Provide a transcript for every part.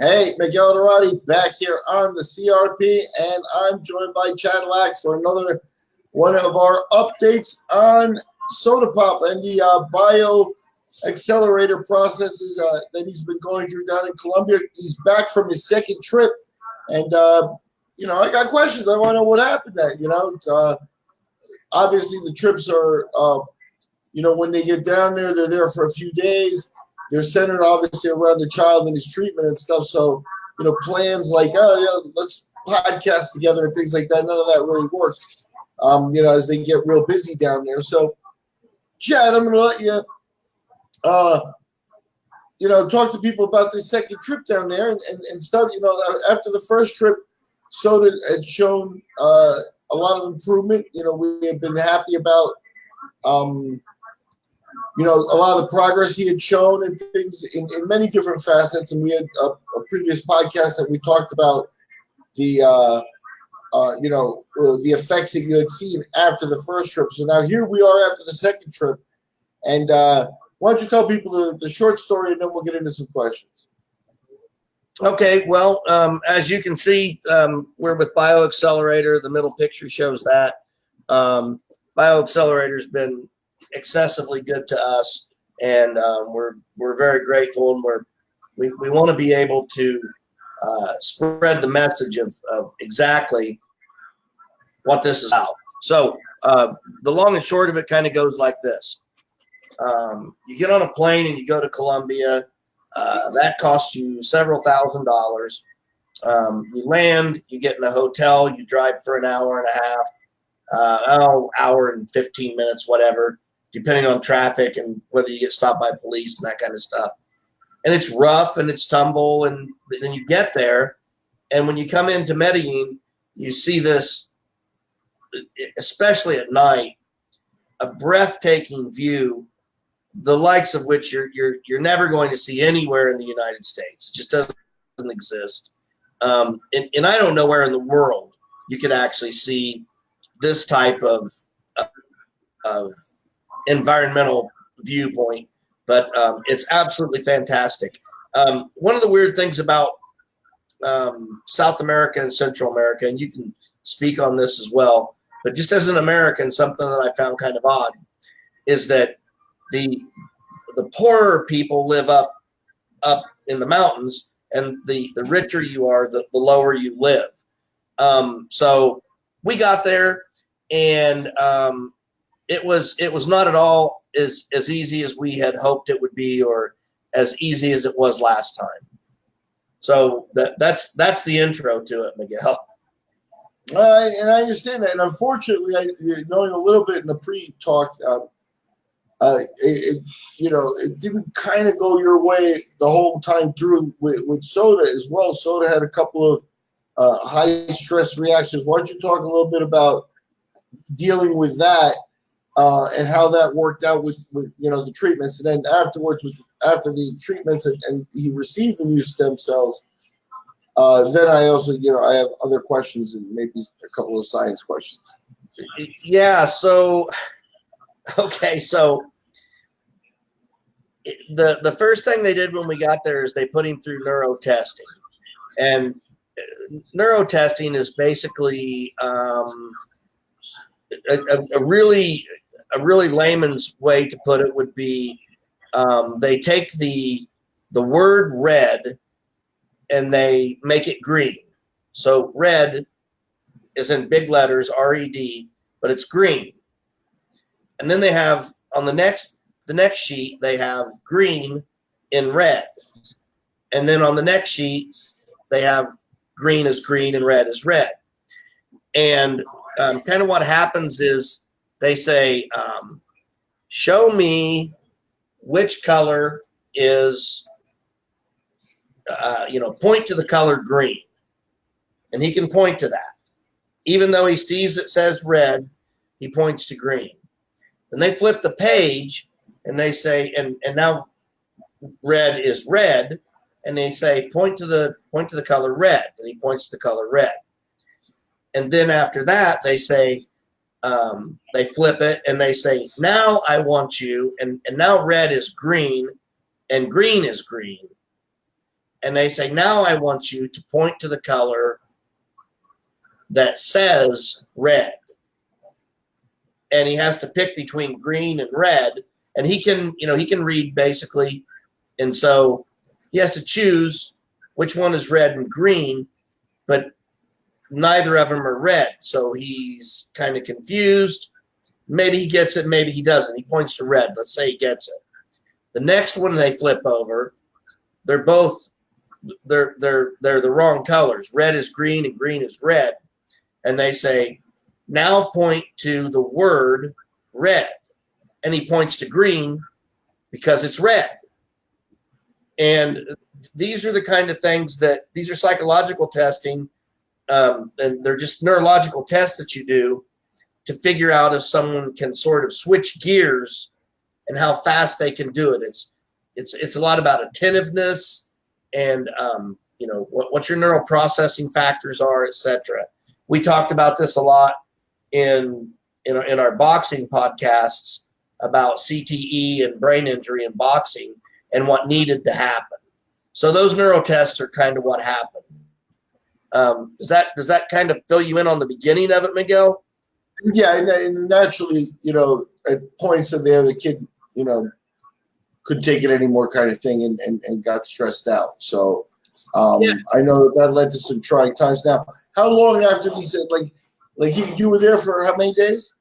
Hey, Miguel Dorati back here on the CRP, and I'm joined by Chad Lack for another one of our updates on Soda Pop and the bioXcellerator processes that he's been going through down in Colombia. He's back from his second trip, and I got questions. I want to know what happened there. Obviously the trips are, when they get down there, they're there for a few days. They're centered obviously around the child and his treatment and stuff. So, plans like, let's podcast together and things like that. None of that really worked, as they get real busy down there. So, Chad, I'm going to let you, talk to people about this second trip down there and stuff. After the first trip, Soda had shown a lot of improvement. We have been happy about, a lot of the progress he had shown and things in many different facets. And we had a previous podcast that we talked about the effects that you had seen after the first trip. So now here we are after the second trip. And why don't you tell people the short story, and then we'll get into some questions. Okay, well, as you can see, we're with bioXcellerator. The middle picture shows that. bioXcellerator's been excessively good to us, and we're very grateful, and we want to be able to spread the message of exactly what this is about. So the long and short of it kind of goes like this. You get on a plane and you go to Colombia. That costs you several $1,000s. You land, you get in a hotel, you drive for an hour and a half, hour and 15 minutes, whatever, depending on traffic and whether you get stopped by police and that kind of stuff. And it's rough and it's tumble, and then you get there, and when you come into Medellin, you see this, especially at night, a breathtaking view, the likes of which you're never going to see anywhere in the United States. It just doesn't exist. And I don't know where in the world you could actually see this type of environmental viewpoint, but it's absolutely fantastic. One of the weird things about South America and Central America, and you can speak on this as well, but just as an American, something that I found kind of odd is that the poorer people live up in the mountains, and the richer you are, the lower you live. So we got there, and it was not at all as easy as we had hoped it would be, or as easy as it was last time. So that's the intro to it, Miguel. And I understand that. And unfortunately, knowing a little bit in the pre-talk, it didn't kind of go your way the whole time through with Soda as well. Soda had a couple of high stress reactions. Why don't you talk a little bit about dealing with that and how that worked out with the treatments, and then afterwards, after the treatments and he received the new stem cells, then I also I have other questions and maybe a couple of science questions. Yeah. So. Okay, so the first thing they did when we got there is they put him through neuro testing, and neuro testing is basically a really layman's way to put it would be they take the word red and they make it green. So red is in big letters, R-E-D, but it's green. And then they have on the next sheet, they have green in red. And then on the next sheet, they have green is green and red is red. And kind of what happens is they say, show me which color is, point to the color green. And he can point to that. Even though he sees it says red, he points to green. Then they flip the page and they say, and now red is red, and they say point to the color red, and he points to the color red. And then after that they say, they flip it and they say, now I want you, and now red is green and green is green. And they say, now I want you to point to the color that says red. And he has to pick between green and red. And he can, he can read basically. And so he has to choose which one is red and green, but neither of them are red. So he's kind of confused. Maybe he gets it, maybe he doesn't. He points to red. Let's say he gets it. The next one they flip over, they're the wrong colors. Red is green and green is red. And they say, now point to the word red. And he points to green because it's red. And these are the kind of things these are psychological testing, and they're just neurological tests that you do to figure out if someone can sort of switch gears and how fast they can do it. It's a lot about attentiveness and what your neural processing factors are, etc. We talked about this a lot in our boxing podcasts about CTE and brain injury in boxing and what needed to happen. So those neural tests are kind of what happened. Does that kind of fill you in on the beginning of it, Miguel? Yeah, and naturally, at points in there, the kid, couldn't take it anymore, kind of thing, and got stressed out. So Yeah. I know that led to some trying times. Now, how long after he said, you were there for how many days?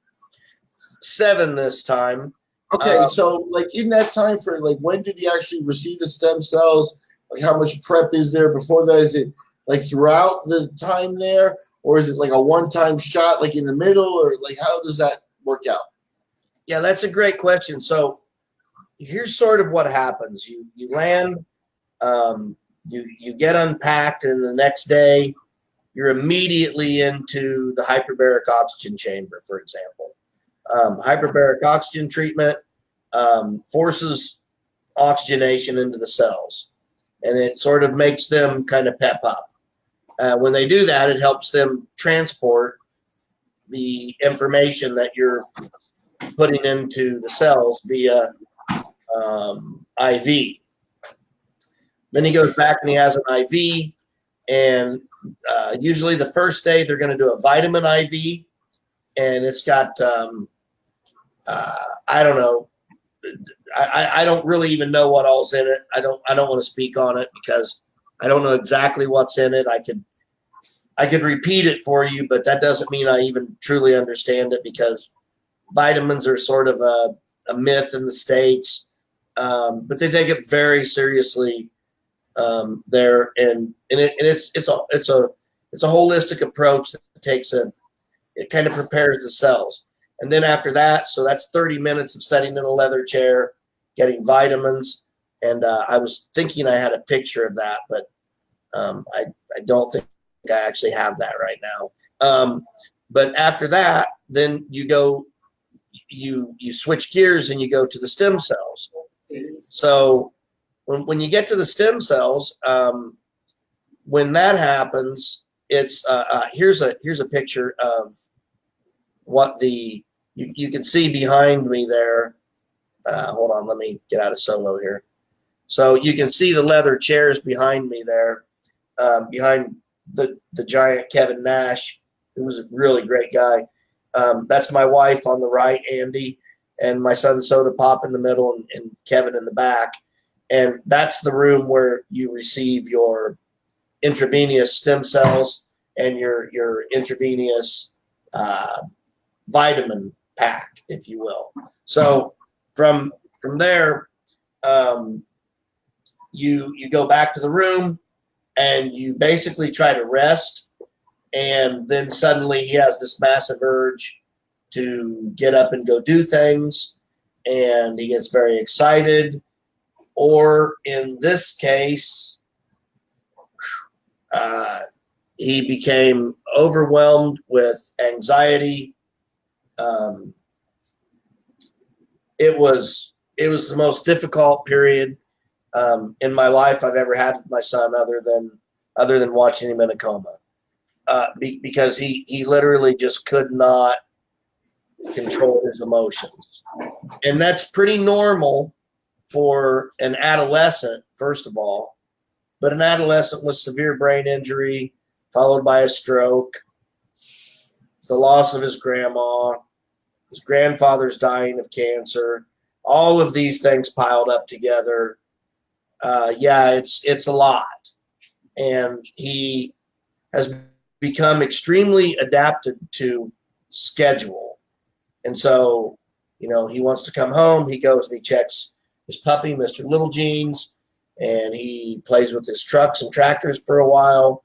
7 this time. Okay, so in that time frame, when did he actually receive the stem cells? How much prep is there before that? Is it throughout the time there, or is it a one-time shot, in the middle, or how does that work out? Yeah, that's a great question. So here's sort of what happens. You land, you get unpacked, and the next day you're immediately into the hyperbaric oxygen chamber, for example. Hyperbaric oxygen treatment forces oxygenation into the cells, and it sort of makes them kind of pep up. When they do that, it helps them transport the information that you're putting into the cells via IV. Then he goes back and he has an IV, and usually the first day they're going to do a vitamin IV, and it's got I don't know. I don't really even know what all's in it. I don't want to speak on it because I don't know exactly what's in it. I could repeat it for you, but that doesn't mean I even truly understand it, because vitamins are sort of a myth in the States, but they take it very seriously there, and it's a holistic approach that it kind of prepares the cells. And then after that, so that's 30 minutes of sitting in a leather chair, getting vitamins. And I was thinking I had a picture of that, but I don't think I actually have that right now. But after that, then you switch gears and you go to the stem cells. So when you get to the stem cells, when that happens, it's here's a picture of what you can see behind me there. Hold on, let me get out of solo here. So you can see the leather chairs behind me there, behind the giant Kevin Nash, who was a really great guy. That's my wife on the right, Andy, and my son Soda Pop in the middle, and Kevin in the back. And that's the room where you receive your intravenous stem cells and your intravenous vitamin pack, if you will. So from there, you go back to the room and you basically try to rest, and then suddenly he has this massive urge to get up and go do things, and he gets very excited. Or in this case, he became overwhelmed with anxiety. It was the most difficult period in my life I've ever had with my son, other than watching him in a coma, because he literally just could not control his emotions, and that's pretty normal for an adolescent, first of all. but an adolescent with severe brain injury, followed by a stroke, the loss of his grandma, his grandfather's dying of cancer, all of these things piled up together. Yeah, it's a lot. And he has become extremely adapted to schedule. And so, you know, he wants to come home. He goes and he checks his puppy, Mr. Little Jeans, and he plays with his trucks and tractors for a while.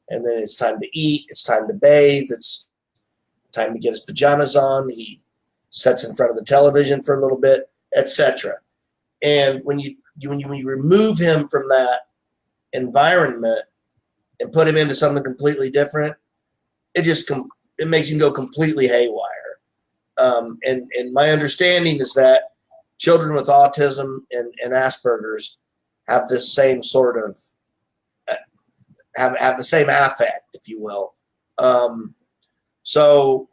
And then it's time to eat. It's time to bathe. It's time to get his pajamas on. He sits in front of the television for a little bit, etc. And when you remove him from that environment and put him into something completely different, it makes him go completely haywire. And my understanding is that children with autism and Asperger's have this same sort of have the same affect, if you will. So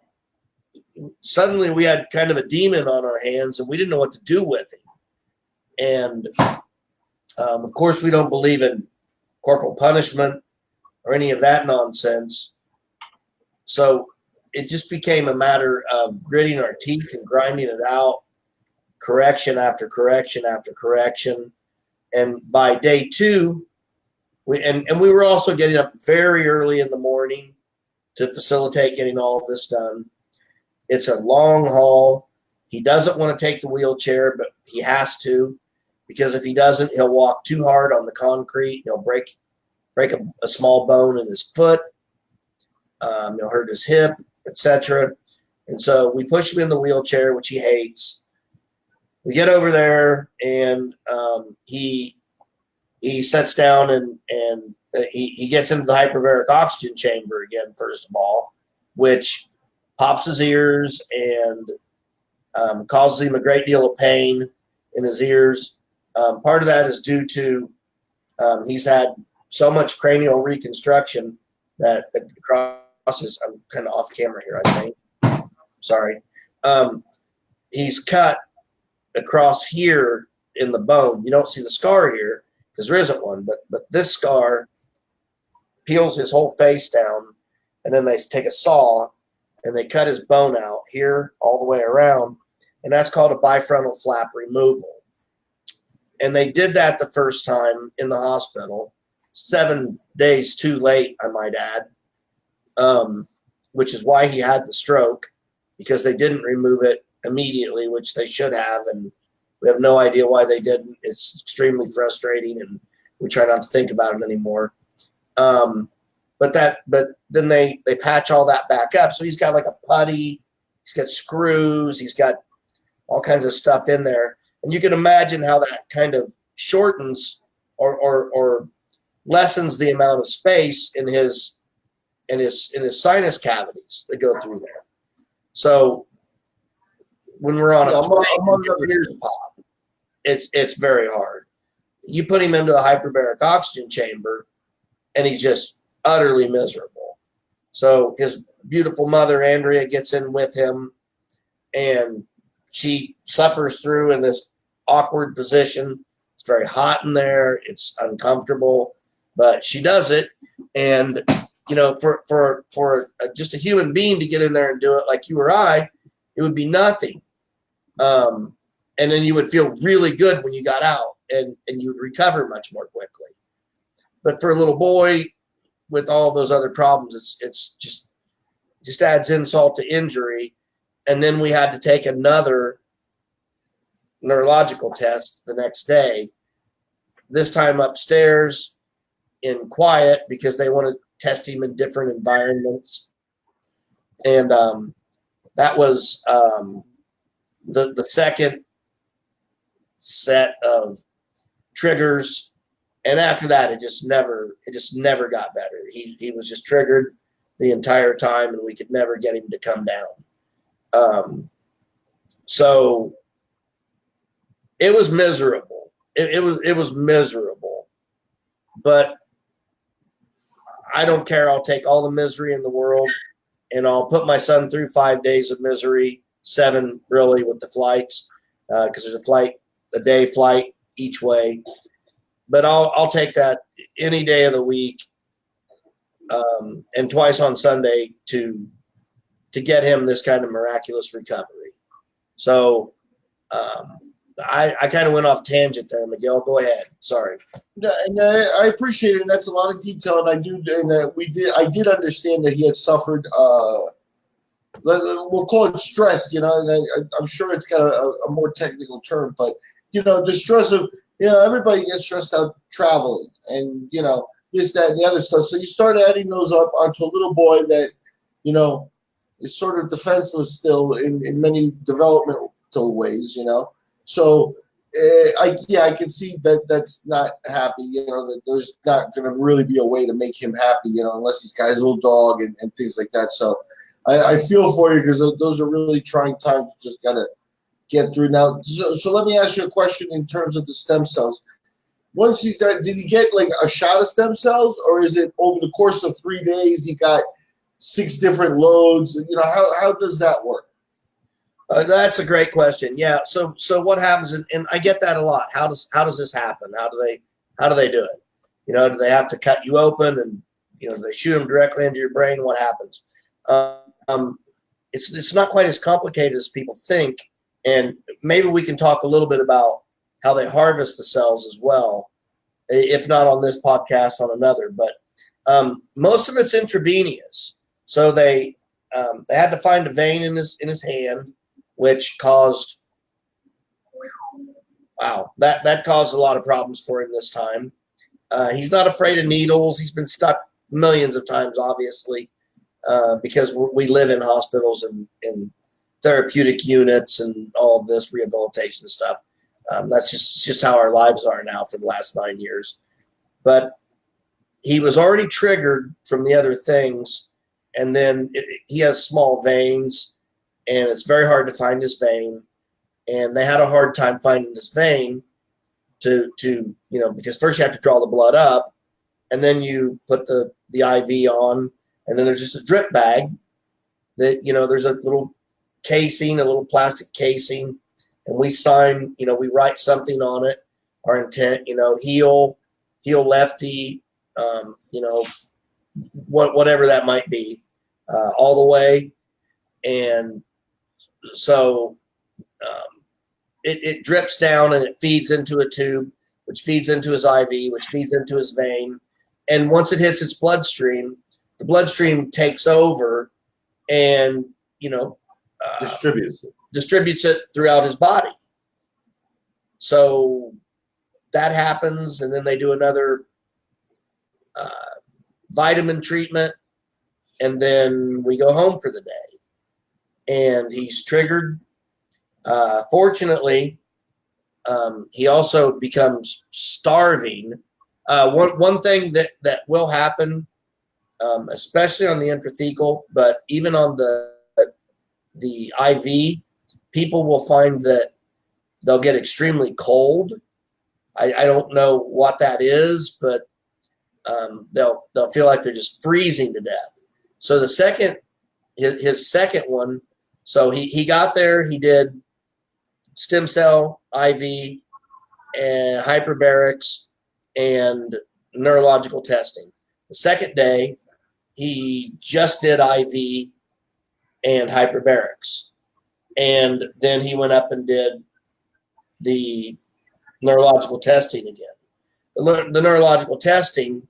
suddenly we had kind of a demon on our hands, and we didn't know what to do with him. And of course, we don't believe in corporal punishment or any of that nonsense. So it just became a matter of gritting our teeth and grinding it out, correction after correction after correction. And by day 2, we were also getting up very early in the morning to facilitate getting all of this done. It's a long haul. He doesn't want to take the wheelchair, but he has to, because if he doesn't, he'll walk too hard on the concrete. He'll break a small bone in his foot. He'll hurt his hip, etc. And so we push him in the wheelchair, which he hates. We get over there, and he sits down and he gets into the hyperbaric oxygen chamber again, first of all, which pops his ears and causes him a great deal of pain in his ears. Part of that is due to he's had so much cranial reconstruction that across his, I'm kind of off camera here, I think. Sorry. He's cut across here in the bone. You don't see the scar here because there isn't one, but this scar peels his whole face down, and then they take a saw and they cut his bone out here all the way around, and that's called a bifrontal flap removal. And they did that the first time in the hospital, 7 days too late, I might add, which is why he had the stroke, because they didn't remove it immediately, which they should have, and we have no idea why they didn't. It's extremely frustrating, and we try not to think about it anymore. But then they patch all that back up. So he's got like a putty, he's got screws, he's got all kinds of stuff in there. And you can imagine how that kind of shortens or lessens the amount of space in his sinus cavities that go through there. So when we're on a ears pop, it's very hard. You put him into a hyperbaric oxygen chamber, and he's just utterly miserable. So his beautiful mother, Andrea, gets in with him, and she suffers through in this awkward position. It's very hot in there. It's uncomfortable, but she does it. And, you know, for just a human being to get in there and do it like you or I, it would be nothing. And then you would feel really good when you got out, and you would recover much more quickly. But for a little boy with all those other problems, it's just adds insult to injury. And then we had to take another neurological test the next day, this time upstairs in quiet, because they want to test him in different environments. And that was the second set of triggers. And after that, it just never got better. He was just triggered the entire time, and we could never get him to come down. So it was miserable. It was miserable. But I don't care. I'll take all the misery in the world, and I'll put my son through 5 days of misery, 7 really with the flights, because there's a day flight each way. but I'll take that any day of the week, and twice on Sunday to get him this kind of miraculous recovery. So I kind of went off tangent there, Miguel. Go ahead. Sorry. Yeah, and I appreciate it. And that's a lot of detail, and I did understand that he had suffered. We'll call it stress, and I'm sure it's got a more technical term, but the stress of everybody gets stressed out traveling, and this, that, and the other stuff. So you start adding those up onto a little boy that is sort of defenseless still in many developmental ways, So I can see that that's not happy, that there's not going to really be a way to make him happy, unless this guy's a little dog and things like that. So I feel for you, because those are really trying times. You just got to get through now. So let me ask you a question in terms of the stem cells. Once he's done, did he get like a shot of stem cells, or is it over the course of 3 days he got 6 different loads? How does that work? That's a great question. Yeah. So what happens, and I get that a lot. How does this happen? How do they do it? Do they have to cut you open and do they shoot them directly into your brain? What happens? It's not quite as complicated as people think, and maybe we can talk a little bit about how they harvest the cells as well, if not on this podcast, on another. But most of it's intravenous. So they had to find a vein in his hand, which caused that caused a lot of problems for him this time. He's not afraid of needles. He's been stuck millions of times, obviously, because we live in hospitals and in therapeutic units and all of this rehabilitation stuff. That's just how our lives are now for the last 9 years. But he was already triggered from the other things, and then he has small veins, and it's very hard to find his vein. And they had a hard time finding this vein to because first you have to draw the blood up, and then you put the IV on, and then there's just a drip bag that, there's a little casing, a little plastic casing, and we sign, we write something on it, our intent, heal lefty, whatever that might be, all the way. And so it drips down and it feeds into a tube, which feeds into his IV, which feeds into his vein. And once it hits its bloodstream, the bloodstream takes over and, distributes it throughout his body. So that happens, and then they do another vitamin treatment, and then we go home for the day. And he's triggered. Fortunately, he also becomes starving. One thing that will happen, especially on the intrathecal, but even on the IV, people will find that they'll get extremely cold. I don't know what that is, but they'll feel like they're just freezing to death. So his second one, so he got there, he did stem cell, IV, and hyperbarics, and neurological testing. The second day, he just did IV and hyperbarics. And then he went up and did the neurological testing again. The neurological testing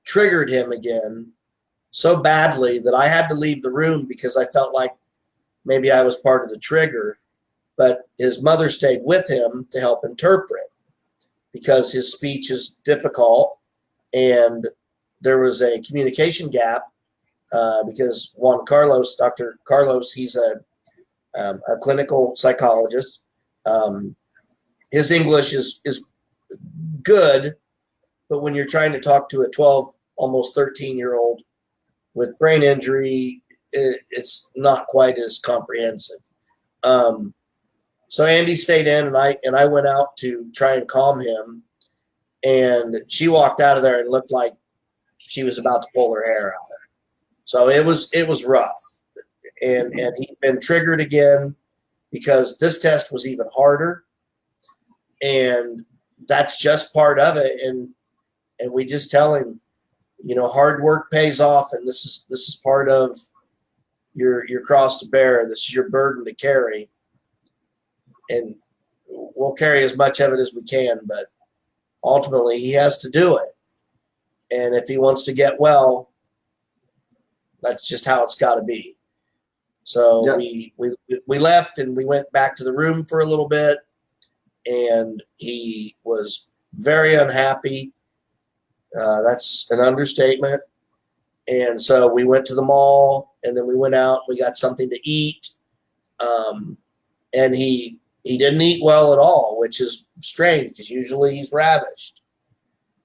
triggered him again so badly that I had to leave the room because I felt like maybe I was part of the trigger. But his mother stayed with him to help interpret because his speech is difficult, and there was a communication gap because Dr. Carlos, he's a clinical psychologist. His English is good, but when you're trying to talk to a 12, almost 13-year-old with brain injury, it's not quite as comprehensive. So Andy stayed in, and I went out to try and calm him, and she walked out of there and looked like she was about to pull her hair out. So it was rough, and he'd been triggered again because this test was even harder, and that's just part of it. And we just tell him, hard work pays off, and this is part of your cross to bear. This is your burden to carry, and we'll carry as much of it as we can, but ultimately he has to do it. And if he wants to get well, that's just how it's got to be. So yeah. we left and we went back to the room for a little bit, and he was very unhappy. That's an understatement. And so we went to the mall, and then we went out and we got something to eat. And he didn't eat well at all, which is strange because usually he's ravished.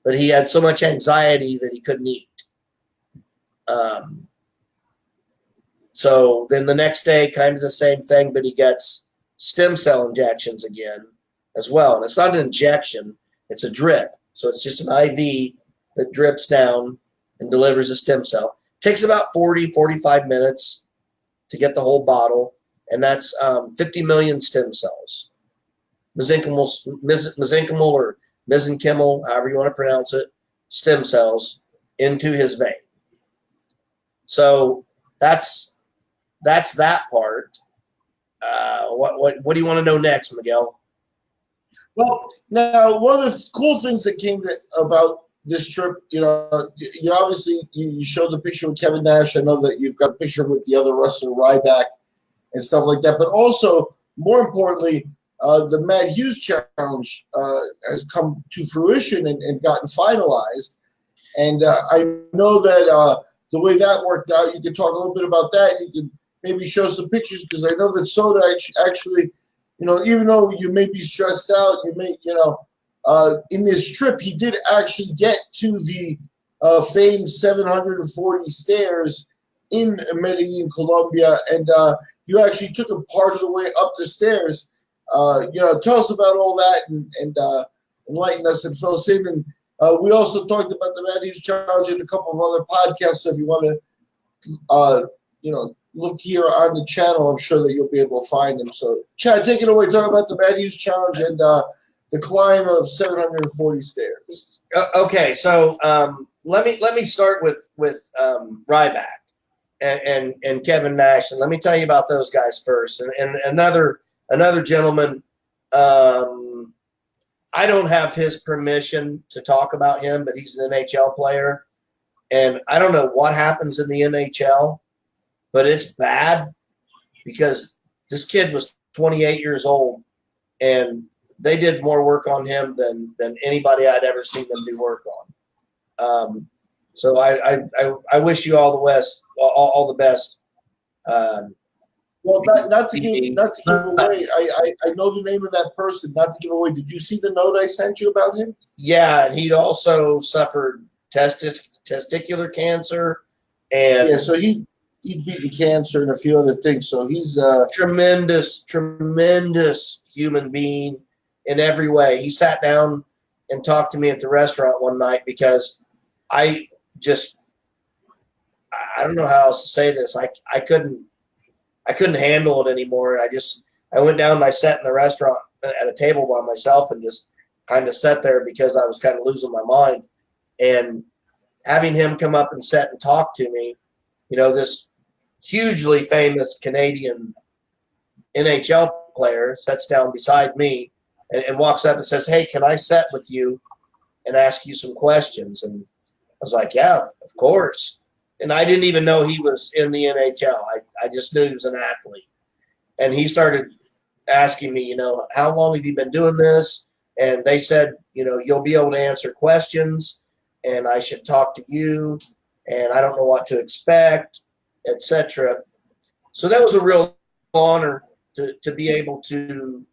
But he had so much anxiety that he couldn't eat. So then the next day, kind of the same thing, but he gets stem cell injections again as well. And it's not an injection, it's a drip. So it's just an IV that drips down and delivers a stem cell. Takes about 45 minutes to get the whole bottle, and that's 50 million stem cells. Mesenchymal or mesenchymal, however you want to pronounce it, stem cells into his vein. So that's that part. What do you want to know next, Miguel? Well, now one of the cool things that came about this trip, you obviously you showed the picture with Kevin Nash. I know that you've got a picture with the other wrestler Ryback and stuff like that. But also, more importantly, the Matt Hughes challenge has come to fruition and gotten finalized. And I know that the way that worked out, you can talk a little bit about that. You can maybe show some pictures, because I know that Soda actually, even though you may be stressed out, you may, in this trip, he did actually get to the famed 740 stairs in Medellin, Colombia, and you actually took him part of the way up the stairs. Tell us about all that and enlighten us and fill us in. And we also talked about the Matt Hughes Challenge in a couple of other podcasts. So if you want to, look here on the channel, I'm sure that you'll be able to find them. So, Chad, take it away. Talk about the Matt Hughes Challenge and the climb of 740 stairs. Okay, so let me start with Ryback and Kevin Nash, and let me tell you about those guys first. And another gentleman, I don't have his permission to talk about him, but he's an NHL player, and I don't know what happens in the NHL, but it's bad, because this kid was 28 years old, and they did more work on him than anybody I'd ever seen them do work on. So I wish you all the best. Well, not to give away, I know the name of that person. Not to give away, did you see the note I sent you about him? Yeah, and he'd also suffered testicular cancer, and so he beat cancer and a few other things. So he's tremendous human being in every way. He sat down and talked to me at the restaurant one night, because I don't know how else to say this. I couldn't handle it anymore. And I went down and I sat in the restaurant at a table by myself and just kind of sat there, because I was kind of losing my mind. And having him come up and sit and talk to me, this hugely famous Canadian NHL player sits down beside me and walks up and says, "Hey, can I sit with you and ask you some questions?" And I was like, "Yeah, of course." And I didn't even know he was in the NHL. I just knew he was an athlete. And he started asking me, how long have you been doing this? And they said, you'll be able to answer questions, and I should talk to you, and I don't know what to expect, etc. So that was a real honor to be able to,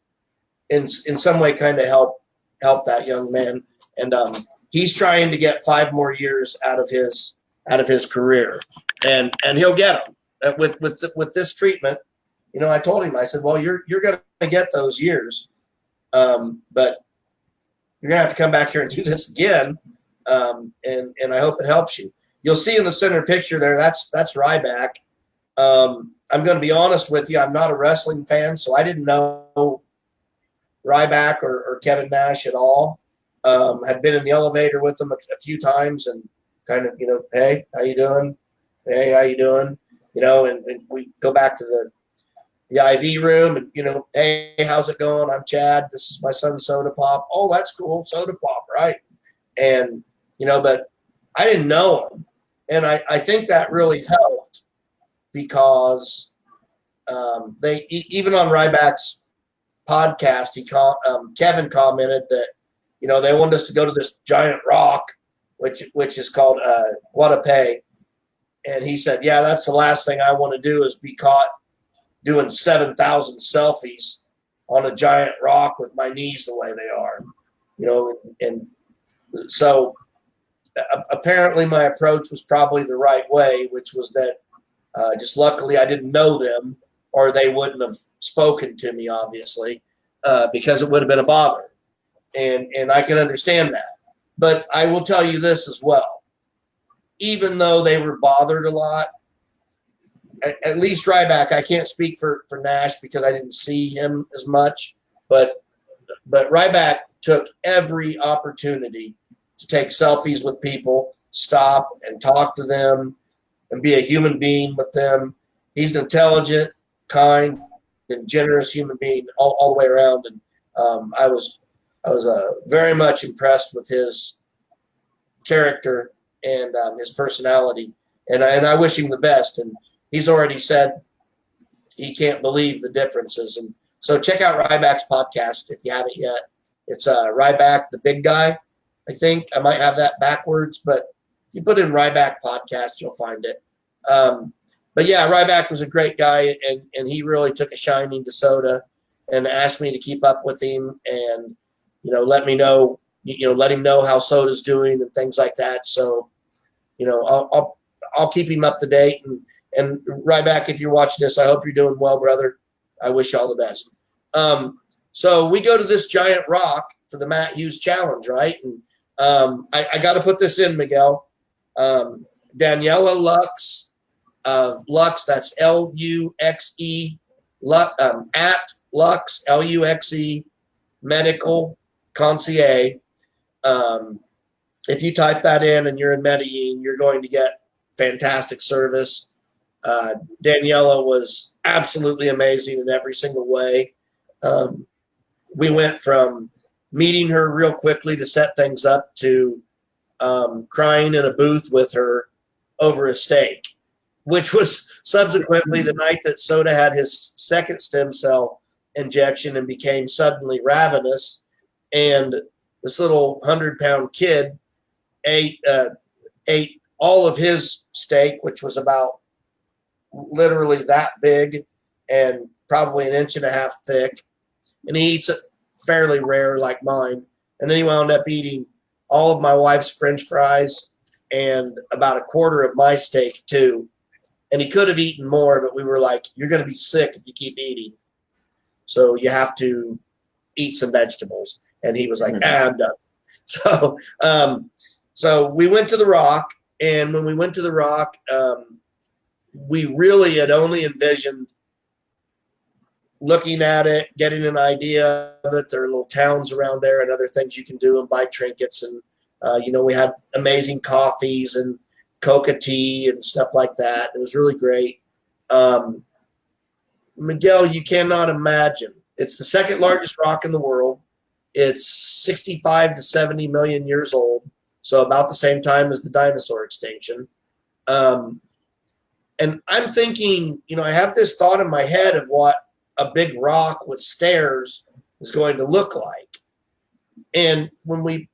in some way, kind of help that young man. And he's trying to get 5 more years out of his career, and he'll get them with this treatment. I told him, I said, well, you're going to get those years, but you're going to have to come back here and do this again, and I hope it helps you. You'll see in the center picture there, that's Ryback. I'm going to be honest with you, I'm not a wrestling fan, so I didn't know Ryback or Kevin Nash at all. Had been in the elevator with him a few times and kind of, hey, how you doing? Hey, how you doing? And we go back to the IV room and, hey, how's it going? I'm Chad. This is my son, Soda Pop. Oh, that's cool. Soda Pop, right? And, but I didn't know him. And I think that really helped because they, even on Ryback's podcast, Kevin commented that, they wanted us to go to this giant rock, which is called Guadape. And he said, yeah, that's the last thing I want to do is be caught doing 7,000 selfies on a giant rock with my knees the way they are, and so apparently my approach was probably the right way, which was that just luckily I didn't know them or they wouldn't have spoken to me, obviously, because it would have been a bother. And I can understand that. But I will tell you this as well. Even though they were bothered a lot, at least Ryback, I can't speak for Nash because I didn't see him as much, but Ryback took every opportunity to take selfies with people, stop and talk to them, and be a human being with them. He's an intelligent, kind, and generous human being all the way around. And I was very much impressed with his character and his personality, and I wish him the best. And he's already said he can't believe the differences. And so check out Ryback's podcast if you haven't yet. It's Ryback, the big guy. I think I might have that backwards, but if you put in Ryback podcast, you'll find it. But yeah, Ryback was a great guy, and he really took a shining to Soda and asked me to keep up with him and, let me know, let him know how Soda's doing and things like that. So, I'll keep him up to date. And Ryback, if you're watching this, I hope you're doing well, brother. I wish you all the best. So we go to this giant rock for the Matt Hughes challenge, right? And I got to put this in, Miguel. Daniela Lux of Lux, that's Luxe, at Lux, Luxe, medical concierge. If you type that in and you're in Medellin, you're going to get fantastic service. Daniela was absolutely amazing in every single way. We went from meeting her real quickly to set things up to crying in a booth with her over a steak, which was subsequently the night that Soda had his second stem cell injection and became suddenly ravenous. And this little 100-pound kid ate all of his steak, which was about literally that big and probably 1.5 inches thick. And he eats it fairly rare like mine. And then he wound up eating all of my wife's French fries and about 1/4 of my steak too. And he could have eaten more, but we were like, you're going to be sick if you keep eating. So you have to eat some vegetables. And he was like, I'm done. So we went to the rock. And when we went to the rock, we really had only envisioned looking at it, getting an idea of it. There are little towns around there and other things you can do and buy trinkets. And, we had amazing coffees and coca tea and stuff like that. It was really great. Miguel, you cannot imagine. It's the second largest rock in the world. It's 65 to 70 million years old. So about the same time as the dinosaur extinction. And I'm thinking, I have this thought in my head of what a big rock with stairs is going to look like. And when we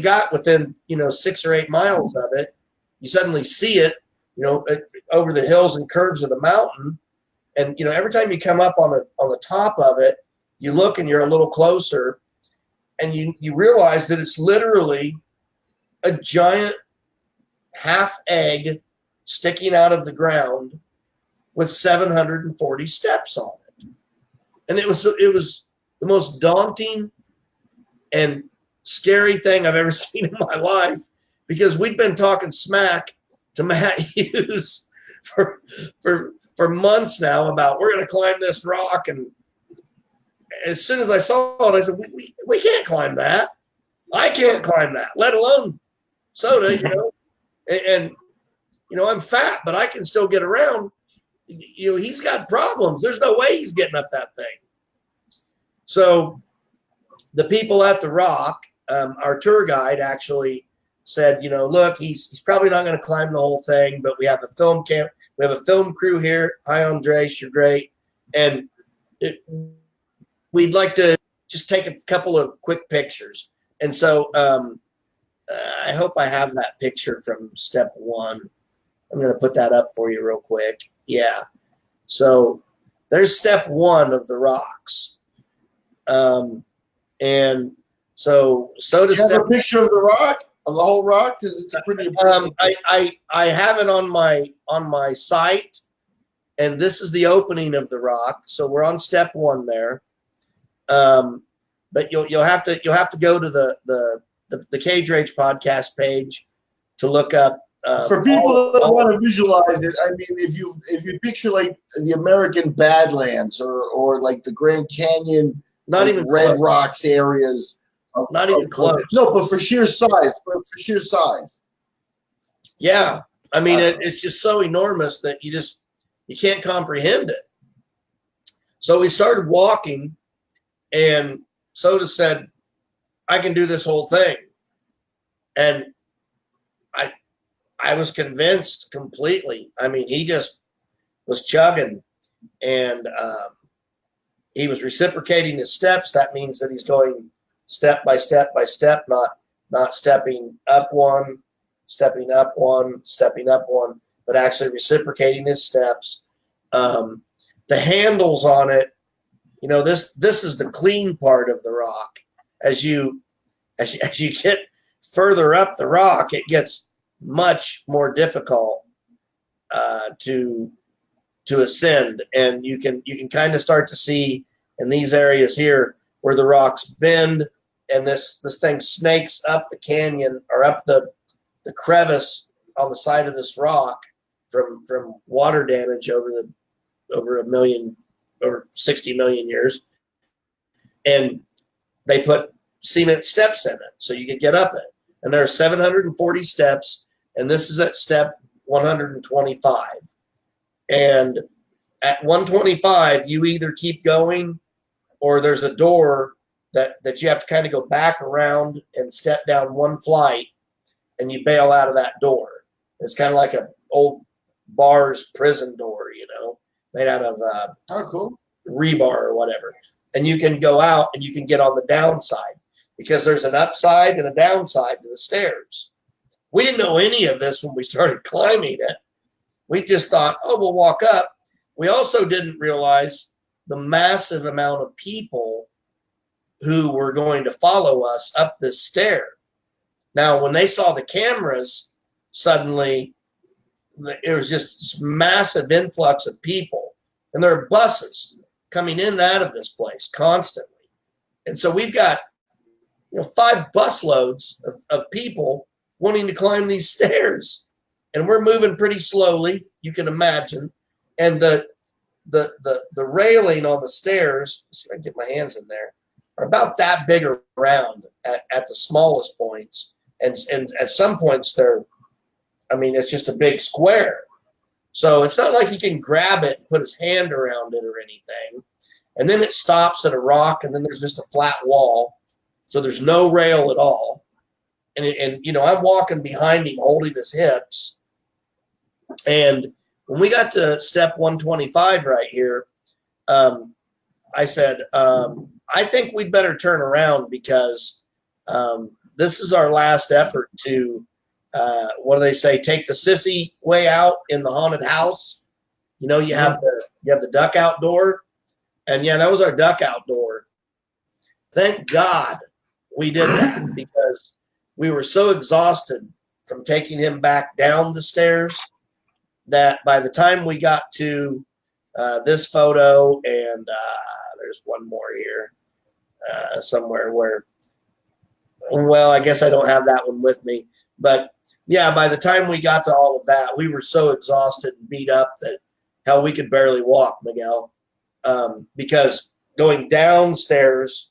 got within, 6 or 8 miles of it, you suddenly see it, over the hills and curves of the mountain. And, every time you come up on the top of it, you look and you're a little closer and you realize that it's literally a giant half egg sticking out of the ground with 740 steps on it. And it was the most daunting and scary thing I've ever seen in my life, because we'd been talking smack to Matt Hughes for months now about we're going to climb this rock. And as soon as I saw it, I said, we can't climb that. I can't climb that, let alone Soda, and I'm fat, but I can still get around. He's got problems. There's no way he's getting up that thing. So the people at the Rock, our tour guide actually said, look, he's probably not going to climb the whole thing, but we have a film camp. We have a film crew here. Hi, Andres, you're great. And we'd like to just take a couple of quick pictures. And so I hope I have that picture from step 1. I'm going to put that up for you real quick. Yeah. So there's step 1 of the rocks. And so do you have a picture of the rock, of the whole rock? Because it's a pretty I have it on my site, and this is the opening of the rock. So we're on step 1 there. But you'll have to go to the Cage Rage podcast page to look up. For people that want to visualize it, I mean, if you picture like the American Badlands or like the Grand Canyon, not even Red Rocks areas, not even close. No, but for sheer size, Yeah, I mean, it's just so enormous that you can't comprehend it. So we started walking, and Soda said, "I can do this whole thing," and I was convinced completely. I mean, he just was chugging, and he was reciprocating his steps. That means that he's going step by step by step, not stepping up one, stepping up one, stepping up one, but actually reciprocating his steps. The handles on it, this is the clean part of the rock. As you get further up the rock, it gets much more difficult to ascend, and you can kind of start to see in these areas here where the rocks bend, and this thing snakes up the canyon or up the crevice on the side of this rock from water damage over 60 million years, and they put cement steps in it so you could get up it. And there are 740 steps, and this is at step 125. And at 125, you either keep going, or there's a door that you have to kind of go back around and step down one flight, and you bail out of that door. It's kind of like an old bar's prison door, made out of cool. rebar or whatever. And you can go out and you can get on the downside, because there's an upside and a downside to the stairs. We didn't know any of this when we started climbing it. We just thought, oh, we'll walk up. We also didn't realize the massive amount of people who were going to follow us up this stair. Now, when they saw the cameras, suddenly it was just this massive influx of people. And there are buses coming in and out of this place constantly. And so we've got 5 bus loads of people wanting to climb these stairs, and we're moving pretty slowly, you can imagine. And the railing on the stairs, let's see if I can get my hands in there, are about that big around at the smallest points, and at some points it's just a big square. So it's not like he can grab it and put his hand around it or anything. And then it stops at a rock, and then there's just a flat wall. So there's no rail at all. And I'm walking behind him, holding his hips. And when we got to step 125 right here, I said, I think we'd better turn around, because this is our last effort to, what do they say, take the sissy way out in the haunted house. You have the duck out door. And yeah, that was our duck out door. Thank God we did that, because we were so exhausted from taking him back down the stairs that by the time we got to this photo, and there's one more here somewhere where, well, I guess I don't have that one with me. But yeah, by the time we got to all of that, we were so exhausted and beat up that, hell, we could barely walk, Miguel, because going downstairs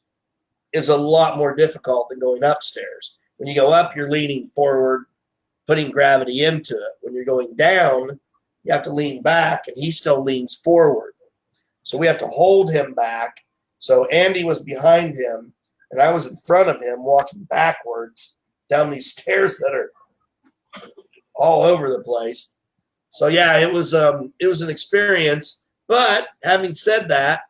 is a lot more difficult than going upstairs. When you go up, you're leaning forward, putting gravity into it. When you're going down, you have to lean back, and he still leans forward. So we have to hold him back. So Andy was behind him, and I was in front of him walking backwards down these stairs that are all over the place. So yeah, it was an experience. But having said that,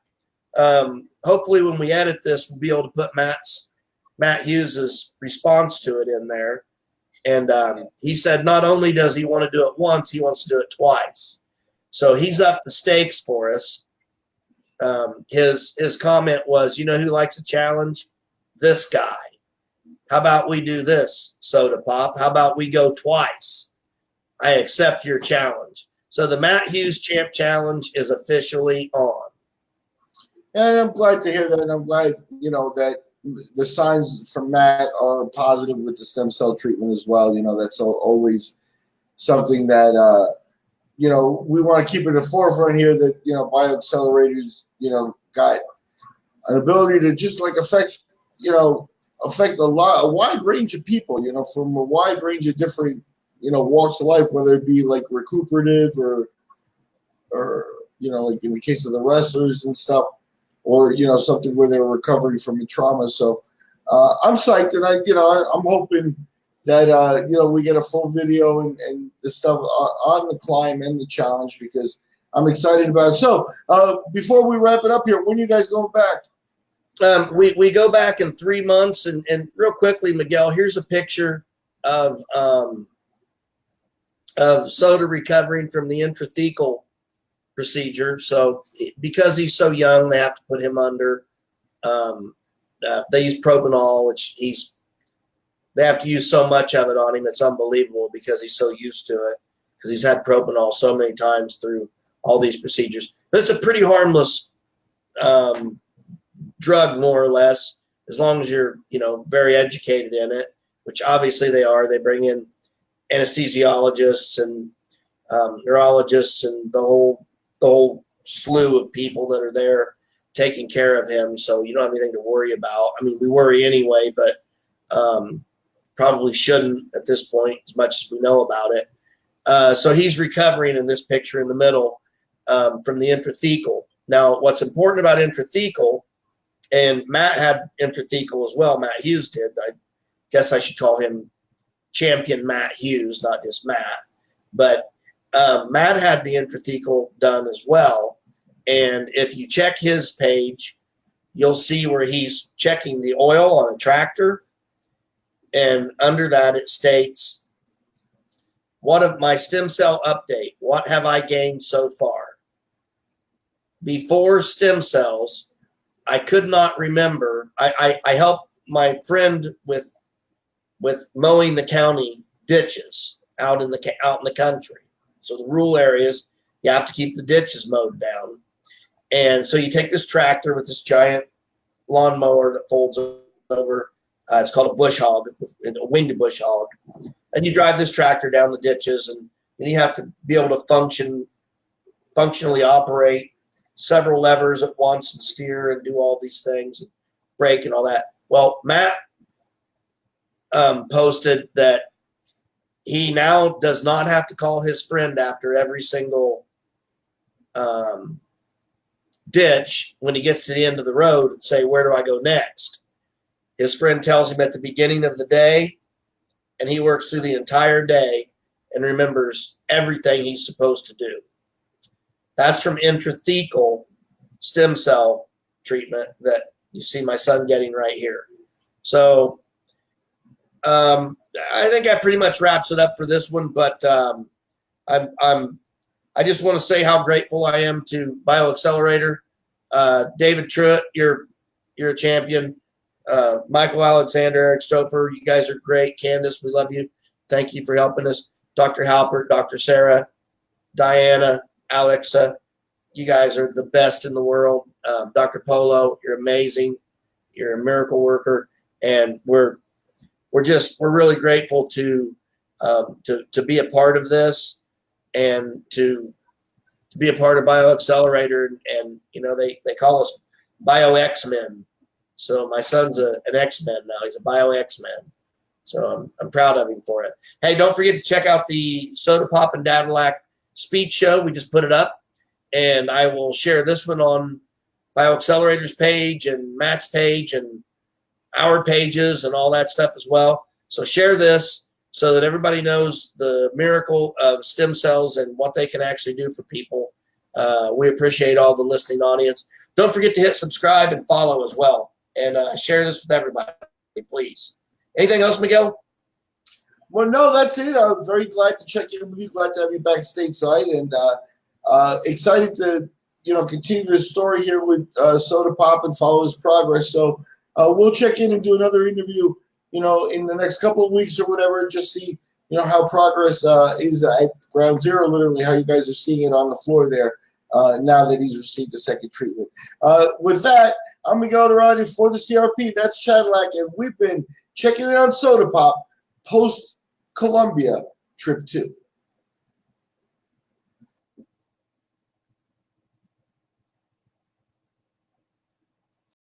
hopefully when we edit this, we'll be able to put Matt Hughes's response to it in there. And he said not only does he want to do it once, he wants to do it twice. So he's up the stakes for us. His comment was, you know who likes a challenge? This guy. How about we do this, Soda Pop? How about we go twice? I accept your challenge. So the Matt Hughes Champ Challenge is officially on. And I'm glad to hear that. And I'm glad, you know, that the signs from Matt are positive with the stem cell treatment as well. You know, that's always something that, you know, we want to keep at the forefront here, that, you know, bioaccelerators, you know, got an ability to just like affect a wide range of people, you know, from a wide range of different, you know, walks of life, whether it be like recuperative or, you know, like in the case of the wrestlers and stuff, or, you know, something where they're recovering from a trauma. So I'm psyched, and I'm hoping that, you know, we get a full video and the stuff on the climb and the challenge, because I'm excited about it. So before we wrap it up here, when are you guys going back? We go back in 3 months, and real quickly, Miguel, here's a picture of Soda recovering from the intrathecal procedure. So because he's so young, they have to put him under. They use propanol, which they have to use so much of it on him. It's unbelievable because he's so used to it, because he's had propanol so many times through all these procedures. But it's a pretty harmless drug, more or less, as long as you're, you know, very educated in it, which obviously they are. They bring in anesthesiologists and neurologists and the whole slew of people that are there taking care of him. So you don't have anything to worry about. I mean, we worry anyway, but probably shouldn't at this point, as much as we know about it. So he's recovering in this picture in the middle from the intrathecal. Now, what's important about intrathecal, and Matt had intrathecal as well, Matt Hughes did. I guess I should call him Champion Matt Hughes, not just Matt. But Matt had the intrathecal done as well. And if you check his page, you'll see where he's checking the oil on a tractor. And under that, it states, what of my stem cell update? What have I gained so far? Before stem cells, I could not remember. I helped my friend with mowing the county ditches out in the country. So the rural areas, you have to keep the ditches mowed down. And so you take this tractor with this giant lawnmower that folds over. It's called a bush hog, a winged bush hog. And you drive this tractor down the ditches, and you have to be able to functionally operate several levers at once and steer and do all these things, and brake and all that. Well, Matt posted that he now does not have to call his friend after every single ditch when he gets to the end of the road and say, where do I go next? His friend tells him at the beginning of the day, and he works through the entire day and remembers everything he's supposed to do. That's from intrathecal stem cell treatment that you see my son getting right here. So I think that pretty much wraps it up for this one. But I just want to say how grateful I am to bioXcellerator. David Truitt, you're a champion. Michael Alexander, Eric Stouffer, you guys are great. Candace, we love you. Thank you for helping us. Dr. Halpert, Dr. Sarah, Diana, Alexa, you guys are the best in the world. Dr. Polo, you're amazing. You're a miracle worker, and we're really grateful to be a part of this, and to be a part of bioXcellerator. And you know, they call us bioX men. So my son's an X-Men now. He's a bioXman. So I'm proud of him for it. Hey, don't forget to check out the Soda Pop and Dadillac speed show. We just put it up. And I will share this one on bioXcellerator's page and Matt's page and our pages and all that stuff as well. So share this so that everybody knows the miracle of stem cells and what they can actually do for people. We appreciate all the listening audience. Don't forget to hit subscribe and follow as well. And share this with everybody, please. Anything else, Miguel? Well, no, that's it. I'm very glad to check in with you. Glad to have you back stateside, and excited to continue this story here with Soda Pop and follow his progress. So we'll check in and do another interview, in the next couple of weeks or whatever. Just see how progress is at ground zero, literally how you guys are seeing it on the floor there now that he's received a second treatment. With that, I'm Miguel Durante for the CRP. That's Chadlack, and we've been checking in on Soda Pop post Columbia trip 2.